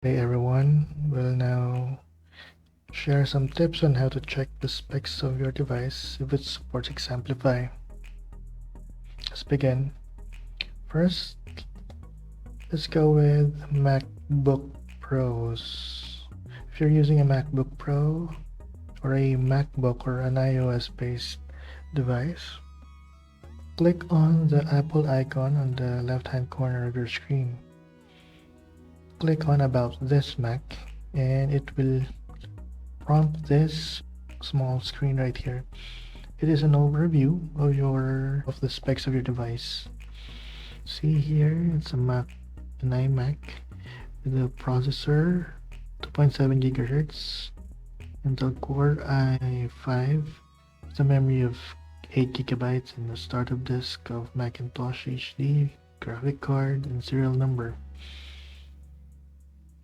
Hey everyone, we'll now share some tips on how to check the specs of your device if it supports Examplify. Let's begin. First, let's go with MacBook Pros. If you're using a MacBook Pro or a MacBook or an iOS based device, click on the Apple icon on the left hand corner of your screen. Click on About This Mac and it will prompt this small screen right here. It is an overview of the specs of your device. See here, it's an iMac with a processor 2.7 GHz, Intel Core i5 with a memory of 8 GB and a startup disk of Macintosh HD, graphic card, and serial number.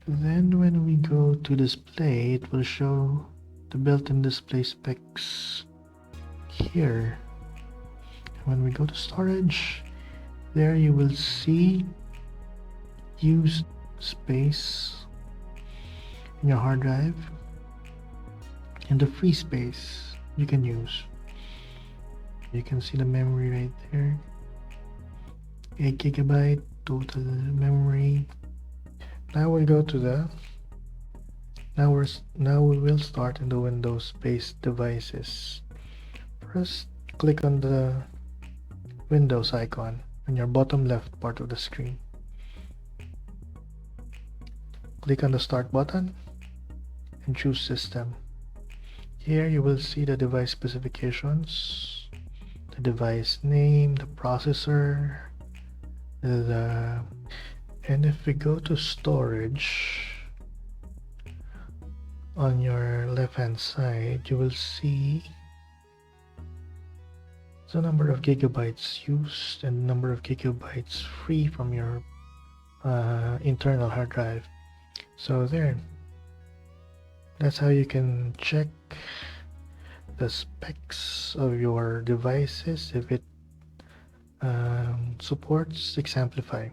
Then when we go to display, it will show the built-in display specs here. When we go to storage, there you will see used space in your hard drive and the free space you can use. You can see the memory right there, 8 GB total memory. Now we go to the now we will start in the Windows-based devices. First, click on the Windows icon on your bottom left part of the screen. Click on the Start button and choose System. Here you will see the device specifications, the device name, the processor, and if we go to storage, on your left hand side you will see the number of gigabytes used and number of gigabytes free from your internal hard drive. So that's how you can check the specs of your devices if it supports Examplify.